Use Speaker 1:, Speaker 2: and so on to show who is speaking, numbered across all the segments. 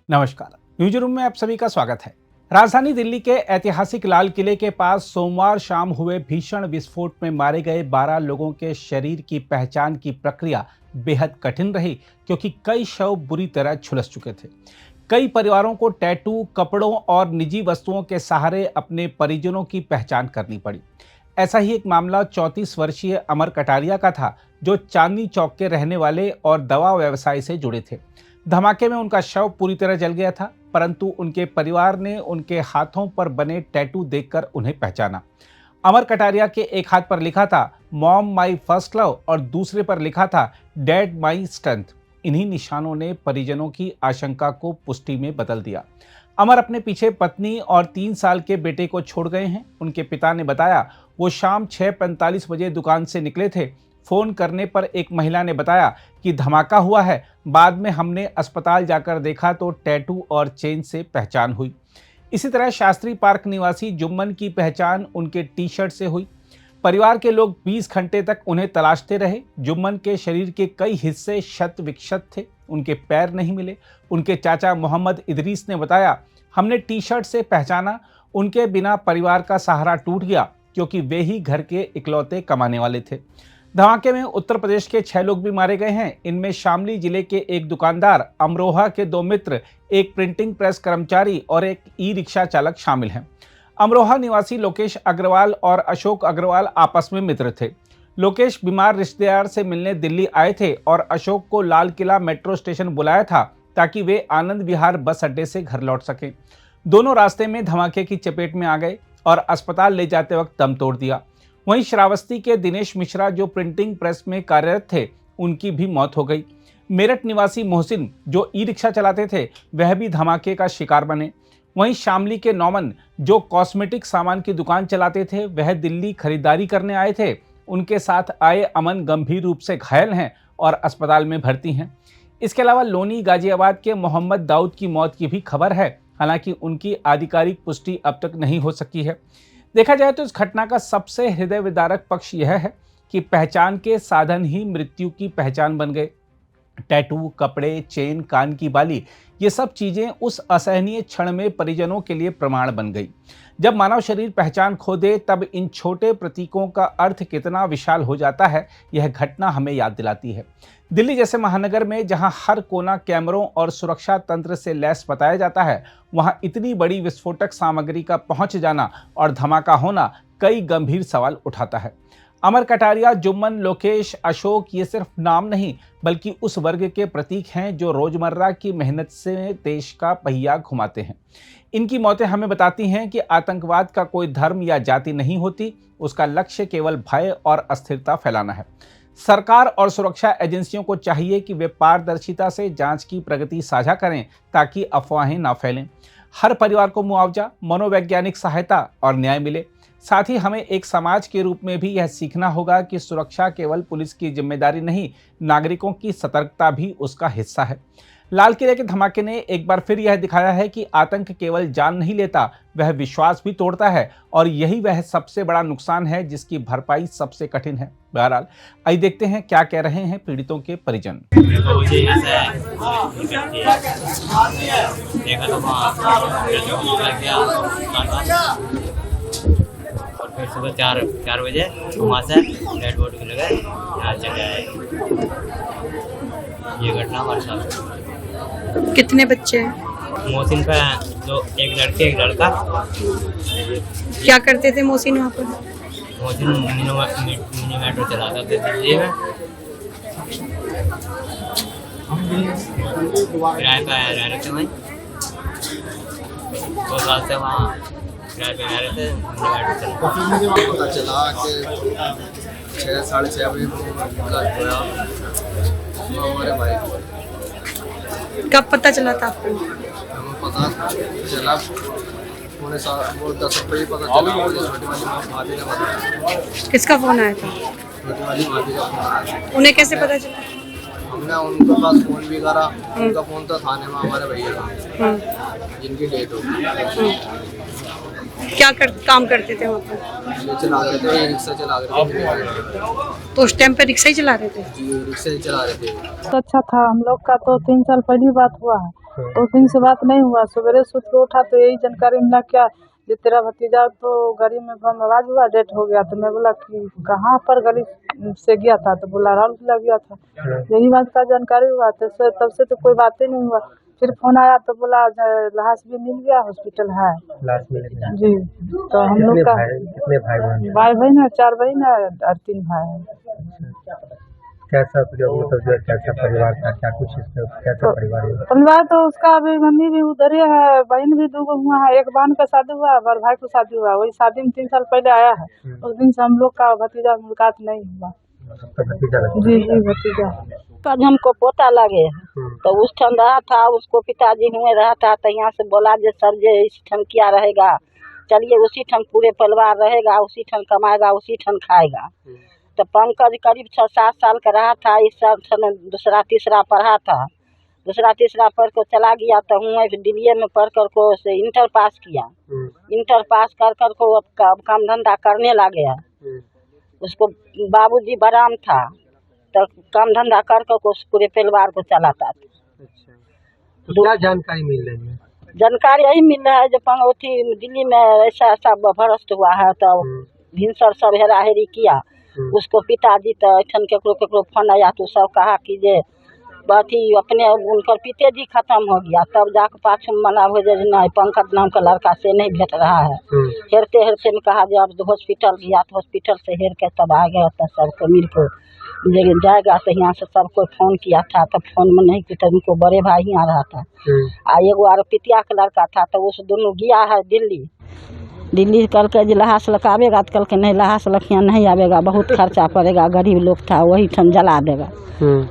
Speaker 1: नमस्कार। News room में आप सभी का स्वागत है। राजधानी दिल्ली के ऐतिहासिक लाल किले के पास सोमवार शाम हुए भीषण विस्फोट में मारे गए 12 लोगों के शरीर की पहचान की प्रक्रिया बेहद कठिन रही, क्योंकि कई शव बुरी तरह झुलस चुके थे। कई परिवारों को टैटू, कपड़ों और निजी वस्तुओं के सहारे अपने परिजनों की पहचान करनी पड़ी। ऐसा ही एक मामला 34 वर्षीय अमर कटारिया का था, जो चांदनी चौक के रहने वाले और दवा व्यवसाय से जुड़े थे। धमाके में उनका शव पूरी तरह जल गया था, परंतु उनके परिवार ने उनके हाथों पर बने टैटू देखकर उन्हें पहचाना। अमर कटारिया के एक हाथ पर लिखा था मॉम माई फर्स्ट लव और दूसरे पर लिखा था डैड माई स्ट्रेंथ। इन्हीं निशानों ने परिजनों की आशंका को पुष्टि में बदल दिया। अमर अपने पीछे पत्नी और 3 साल के बेटे को छोड़ गए हैं। उनके पिता ने बताया वो शाम 6:45 बजे दुकान से निकले थे। फोन करने पर एक महिला ने बताया कि धमाका हुआ है। बाद में हमने अस्पताल जाकर देखा तो टैटू और चेन से पहचान हुई। इसी तरह शास्त्री पार्क निवासी जुम्मन की पहचान उनके टी शर्ट से हुई। परिवार के लोग 20 घंटे तक उन्हें तलाशते रहे। जुम्मन के शरीर के कई हिस्से क्षत विक्षत थे, उनके पैर नहीं मिले। उनके चाचा मोहम्मद इदरीस ने बताया, हमने टी शर्ट से पहचाना, उनके बिना परिवार का सहारा टूट गया, क्योंकि वे ही घर के इकलौते कमाने वाले थे। धमाके में उत्तर प्रदेश के 6 लोग भी मारे गए हैं। इनमें शामली जिले के एक दुकानदार, अमरोहा के 2 मित्र, एक प्रिंटिंग प्रेस कर्मचारी और एक ई रिक्शा चालक शामिल हैं। अमरोहा निवासी लोकेश अग्रवाल और अशोक अग्रवाल आपस में मित्र थे। लोकेश बीमार रिश्तेदार से मिलने दिल्ली आए थे और अशोक को लाल किला मेट्रो स्टेशन बुलाया था ताकि वे आनंद विहार बस अड्डे से घर लौट सकें। दोनों रास्ते में धमाके की चपेट में आ गए और अस्पताल ले जाते वक्त दम तोड़ दिया। वहीं श्रावस्ती के दिनेश मिश्रा, जो प्रिंटिंग प्रेस में कार्यरत थे, उनकी भी मौत हो गई। मेरठ निवासी मोहसिन, जो ई रिक्शा चलाते थे, वह भी धमाके का शिकार बने। वहीं शामली के नौमन, जो कॉस्मेटिक सामान की दुकान चलाते थे, वह दिल्ली खरीदारी करने आए थे। उनके साथ आए अमन गंभीर रूप से घायल हैं और अस्पताल में भर्ती हैं। इसके अलावा लोनी गाजियाबाद के मोहम्मद दाऊद की मौत की भी खबर है, हालांकि उनकी आधिकारिक पुष्टि अब तक नहीं हो सकी है। देखा जाए तो इस घटना का सबसे हृदय विदारक पक्ष यह है कि पहचान के साधन ही मृत्यु की पहचान बन गए। टैटू, कपड़े, चेन, कान की बाली, ये सब चीजें उस असहनीय क्षण में परिजनों के लिए प्रमाण बन गई। जब मानव शरीर पहचान खो दे, तब इन छोटे प्रतीकों का अर्थ कितना विशाल हो जाता है, यह घटना हमें याद दिलाती है। दिल्ली जैसे महानगर में जहां हर कोना कैमरों और सुरक्षा तंत्र से लैस बताया जाता है, वहां इतनी बड़ी विस्फोटक सामग्री का पहुंच जाना और धमाका होना कई गंभीर सवाल उठाता है। अमर कटारिया, जुम्मन, लोकेश, अशोक ये सिर्फ नाम नहीं, बल्कि उस वर्ग के प्रतीक हैं जो रोजमर्रा की मेहनत से देश का पहिया घुमाते हैं। इनकी मौतें हमें बताती हैं कि आतंकवाद का कोई धर्म या जाति नहीं होती, उसका लक्ष्य केवल भय और अस्थिरता फैलाना है। सरकार और सुरक्षा एजेंसियों को चाहिए कि वे पारदर्शिता से जांच की प्रगति साझा करें, ताकि अफवाहें ना फैलें। हर परिवार को मुआवजा, मनोवैज्ञानिक सहायता और न्याय मिले। साथ ही हमें एक समाज के रूप में भी यह सीखना होगा कि सुरक्षा केवल पुलिस की जिम्मेदारी नहीं, नागरिकों की सतर्कता भी उसका हिस्सा है। लाल किले के धमाके ने एक बार फिर यह दिखाया है कि आतंक केवल जान नहीं लेता, वह विश्वास भी तोड़ता है, और यही वह सबसे बड़ा नुकसान है जिसकी भरपाई सबसे कठिन है। बहरहाल, आइए देखते हैं क्या कह रहे हैं पीड़ितों के परिजन।
Speaker 2: फिर सुबह 4 बजे वहाँ से डेड बॉडी लगे यहाँ चले आए। ये घटना हमारे साथ।
Speaker 3: कितने बच्चे हैं?
Speaker 2: मोहसिन पे एक लड़के एक लड़का।
Speaker 3: क्या करते थे मोहसिन वहाँ पर?
Speaker 2: मोहसिन मिनी मेट्रो चलाता था दिल्ली में। किराए पे रह रहे थे वहीं, 2 साल से वहाँ किराए पे रह रहे थे।
Speaker 4: मुझे पता चला कि 6 साढ़े 6 बजे हमारे भाई को।
Speaker 3: कब पता चला था आपको?
Speaker 4: हमें पता चला पूरे 10 बजे पता चला। मुझे छोटी वाली भाभी ने बताया।
Speaker 3: किसका फोन आया था?
Speaker 4: छोटी वाली भाभी का फोन आया।
Speaker 3: उन्हें कैसे पता चला?
Speaker 4: हमने उनके पास फ़ोन भी करा। उनका फ़ोन था थाने में हमारे भैया का, जिनकी डेट हो गई।
Speaker 3: क्या काम करते थे वहाँ पर?
Speaker 4: ये चला रहे थे, रिक्शा चला रहे थे।
Speaker 3: तो उस टाइम पे रिक्शा ही चला रहे थे?
Speaker 4: जी, रिक्शा ही चला रहे थे।
Speaker 5: तो अच्छा था। हम लोग का तो 3 साल पहली बात हुआ है। उस दिन से बात नहीं हुआ। सवेरे सुत के उठा तो यही जानकारी मिला क्या ये तेरा भतीजा तो गाड़ी में बम आवाज हुआ, डेथ हो गया। तो मैं बोला कि कहाँ पर गाड़ी से गया था? तो बोला राउरकेला गया था। यही बात का जानकारी हुआ। तो तब से तो कोई बात ही नहीं हुआ। फिर फोन आया तो बोला लाश भी मिल गया, हॉस्पिटल है।
Speaker 6: लाश मिल गया
Speaker 5: जी। तो हम लोग का
Speaker 6: कितने भाई
Speaker 5: बहन है, 4 बहन है और 3 भाई है।
Speaker 6: कैसा जो मतलब जो कैसा परिवार था, क्या कुछ इसमें कैसा परिवार है?
Speaker 5: परिवार तो उसका अभी मम्मी भी उधर ही है, बहन भी 2 हुआ है। एक बहन का शादी हुआ, बड़ भाई को शादी हुआ। वही शादी में 3 साल पहले आया है। उस दिन से हम लोग का भतीजा मुलाकात नहीं हुआ।
Speaker 6: आपका भतीजा लगता है?
Speaker 5: जी जी भतीजा।
Speaker 7: आज हमको पोता लगे तो उस ठन रहा था, उसको पिताजी हुए रहा था। तो यहाँ से बोला जे सर जे इस ठन क्या रहेगा, चलिए उसी ठन पूरे परिवार रहेगा, उसी ठन कमाएगा, उसी ठन खाएगा। तो पंकज करीब 6-7 साल का रहा था। इस साल दूसरा तीसरा पढ़ा था। दूसरा तीसरा पढ़ कर चला गया। तो हुए दिल्ली में पढ़ कर को से इंटर पास किया। इंटर पास कर कर को अब काम धंधा करने लगे है। उसको बाबूजी बराम था तो काम धंधा कर कर को पूरे परिवार को चलाता था।
Speaker 6: अच्छा, तो क्या जानकारी मिल रही है?
Speaker 7: जानकारी यही मिल रहा है जो पंगौती दिल्ली में ऐसा ऐसा भ्रष्ट हुआ है। तो भिनसर सब हेरा हेरी किया। उसको पिताजी तो ऐठन केकरो फोन आया तो सब कहा कि जे अथी अपने उनकर पिताजी खत्म हो गया। तब जाकर पाछू मना हो जाए नहीं पंकज नाम का लड़का से नहीं भेट रहा है। हेरते हेरते में कहा जब हॉस्पिटल गया तो हॉस्पिटल से हेर के तब आ गया। तो सबको मिल को जाएगा। तो यहाँ से सबको फोन किया था। तो फोन में नहीं किया, उनको बड़े भाई आ रहा था। एगो और पितिया का लड़का था। तो उस दोनों गया है दिल्ली कल के लहास लकावेगा। तो कल के नहीं लहास लखिया नहीं आवेगा, बहुत खर्चा पड़ेगा। गरीब लोग था वही ठन जला देगा।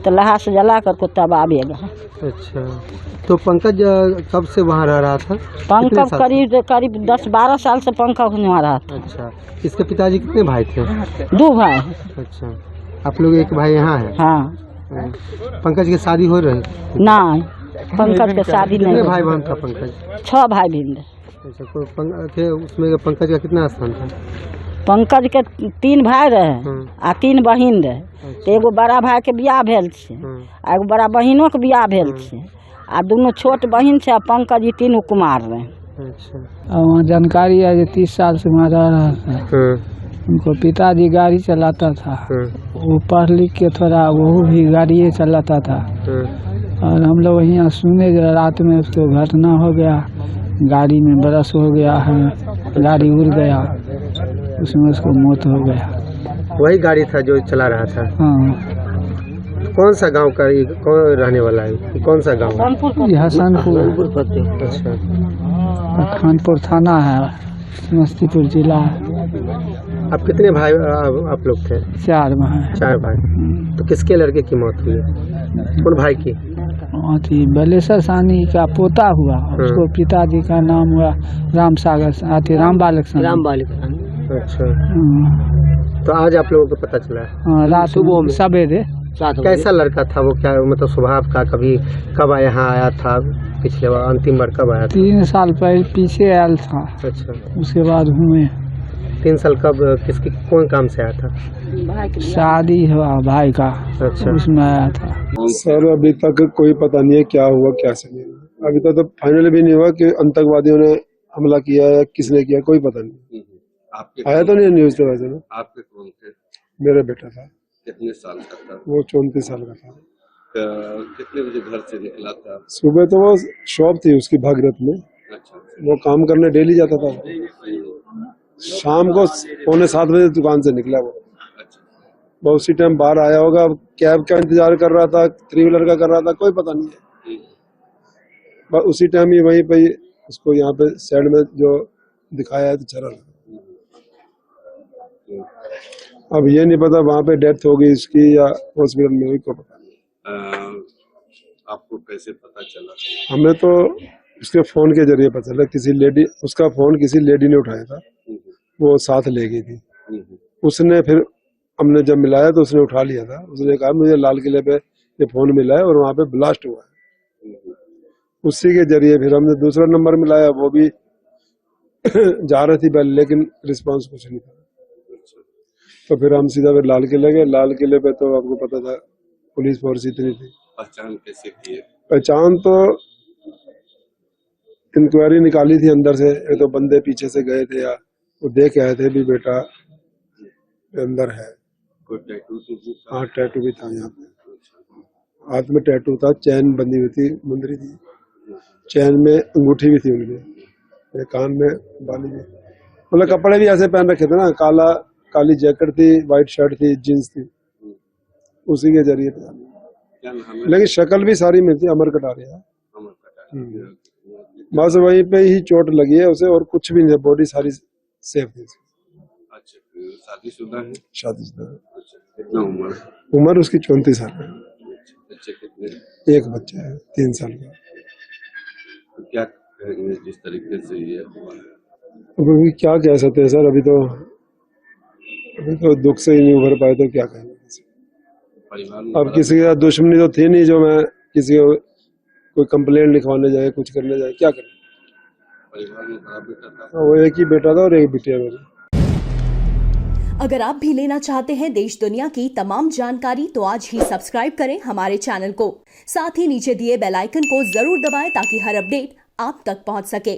Speaker 7: तो लहास जला कर तब आवेगा।
Speaker 6: अच्छा, तो पंकज कब से वहाँ रह रहा था?
Speaker 7: पंकज करीब 10-12 साल से पंकज वहाँ रहा था।
Speaker 6: अच्छा, इसके पिताजी कितने भाई थे?
Speaker 7: 2 भाई।
Speaker 6: अच्छा, आप लोग एक भाई यहाँ है?
Speaker 7: हाँ।
Speaker 6: पंकज की शादी हो रही?
Speaker 7: नहीं, पंकज के शादी नहीं।
Speaker 6: कितने भाई बहन था पंकज?
Speaker 7: 6 भाई बहन।
Speaker 6: अच्छा, उसमें पंकज का कितना स्थान था?
Speaker 7: पंकज के 3 भाई रहे आ 3 बहिन रहे। तो एगो बड़ा भाई के बियाह भेल छे आ एगो बड़ा बहिनों के बियाह भेल छे आ दोनों छोट बहिन छे। पंकज 3 कुमार रहे।
Speaker 6: अच्छा,
Speaker 5: वहाँ जानकारी है जो 30 साल से वहाँ रह रहा था। उनको पिताजी गाड़ी चलाता था। वो पढ़ लिख के थोड़ा वो भी गाड़िए चलाता था। और हम लोग यहाँ सुने रात में उसको घटना हो गया, गाड़ी में बरस हो गया है, गाड़ी उड़ गया, उसमें उसको मौत हो गया।
Speaker 6: वही गाड़ी था जो चला रहा था?
Speaker 5: हाँ।
Speaker 6: कौन सा गांव का कौन रहने वाला है? कौन सा गांव?
Speaker 5: हसनपुर।
Speaker 6: अच्छा,
Speaker 5: खानपुर थाना है, समस्तीपुर जिला।
Speaker 6: आप कितने भाई आप लोग थे?
Speaker 5: 4 भाई।
Speaker 6: 4 भाई। तो किसके लड़के की मौत हुई? कौन भाई की?
Speaker 5: बलेश्वर सानी का पोता हुआ। उसको पिताजी का नाम हुआ राम बालक सानी।
Speaker 6: अच्छा, तो आज आप लोगों को पता चला?
Speaker 5: रात सुबह में सवेरे।
Speaker 6: कैसा लड़का था वो? क्या मतलब स्वभाव का? कभी कब यहाँ आया था? पिछले बार अंतिम बार कब आया था?
Speaker 5: 3 साल पहले पीछे आया था।
Speaker 6: अच्छा,
Speaker 5: उसके बाद हुए
Speaker 6: 3 साल कब किसकी कौन काम से आया था?
Speaker 5: शादी हुआ भाई का।
Speaker 6: अच्छा,
Speaker 5: उसमें आया था।
Speaker 8: सर अभी तक कोई पता नहीं है क्या हुआ क्या से नहीं हुआ। अभी तक तो फाइनल भी नहीं हुआ कि आतंकवादियों ने हमला किया या किसने किया, कोई पता नहीं। आया तो नहीं न्यूज तो वैसे में।
Speaker 9: आपके कौन थे?
Speaker 8: मेरा बेटा था।
Speaker 9: कितने साल का था?
Speaker 8: वो 34 साल का था।
Speaker 9: कितने बजे घर से निकला था?
Speaker 8: सुबह तो वो शॉप थी उसकी भागीरथ में।
Speaker 9: अच्छा,
Speaker 8: वो काम करने डेली जाता था। शाम को 6:45 बजे दुकान से निकला वो। वो उसी टाइम बाहर आया होगा, कैब का इंतजार कर रहा था, 3 व्हीलर का कर रहा था, कोई पता नहीं है। बस उसी टाइम ही वहीं पे उसको यहाँ पे साइड में जो दिखाया है तो चला। अब ये नहीं पता वहाँ पे डेथ हो गई इसकी या हॉस्पिटल में हुई, को पता नहीं।
Speaker 9: आपको कैसे पता चला?
Speaker 8: हमें तो उसके फोन के जरिए पता चला। किसी लेडी, उसका फोन किसी लेडी ने उठाया था, वो साथ ले गई थी। उसने फिर हमने जब मिलाया तो उसने उठा लिया था। उसने कहा मुझे लाल किले पे ये फोन मिला है और वहाँ पे ब्लास्ट हुआ है। उसी के जरिए फिर हमने दूसरा नंबर मिलाया, वो भी जा रही थी पहले लेकिन रिस्पांस कुछ नहीं था। तो फिर हम सीधा फिर लाल किले गए। लाल किले पे तो आपको पता था पुलिस फोर्स इतनी थी।
Speaker 9: पहचान कैसे किए?
Speaker 8: पहचान तो इंक्वायरी निकाली थी अंदर से, ये तो बंदे पीछे से गए थे या वो देख के आए थे भी बेटा अंदर है।
Speaker 9: कोई टैटू तो भी था?
Speaker 8: हाँ टैटू भी था यहाँ पे, हाथ में टैटू था, चैन बंधी हुई थी, मुंदरी थी, चैन में अंगूठी भी थी उनके, कान में बाली भी, मतलब कपड़े भी ऐसे पहन रखे थे ना, काली जैकेट थी, वाइट शर्ट थी, जींस थी, उसी के जरिए था।
Speaker 9: क्या नाम है?
Speaker 8: लेकिन शक्ल भी सारी मिलती, अमर कटारिया।
Speaker 9: अमर कटारिया।
Speaker 8: बस वहीं पे ही चोट लगी है उसे, और कुछ भी नहीं, बॉडी सारी सेफ थी।
Speaker 9: अच्छा, फिर शादीशुदा है?
Speaker 8: शादीशुदा है।
Speaker 9: अच्छा, कितना उम्र है?
Speaker 8: उम्र उसकी 34 साल है।
Speaker 9: बच्चे कितने?
Speaker 8: एक बच्चा है 3 साल का।
Speaker 9: तो क्या कहेंगे जिस तरीके से ये हुआ है?
Speaker 8: अभी क्या कह सकते हैं सर, अभी तो दुख से ही नहीं उभर पाए, तो क्या कहेंगे।
Speaker 9: परिवार में
Speaker 8: अब किसी का दुश्मनी तो थी नहीं जो मैं किसी को कोई कंप्लेंट लिखवाने जाए, कुछ करने जाए, क्या करें।
Speaker 9: परिवार में बड़ा बेटा था?
Speaker 8: वो एक ही बेटा था और एक बिटिया मेरी।
Speaker 10: अगर आप भी लेना चाहते हैं देश दुनिया की तमाम जानकारी तो आज ही सब्सक्राइब करें हमारे चैनल को। साथ ही नीचे दिए बेल आइकन को जरूर दबाएं ताकि हर अपडेट आप तक पहुंच सके।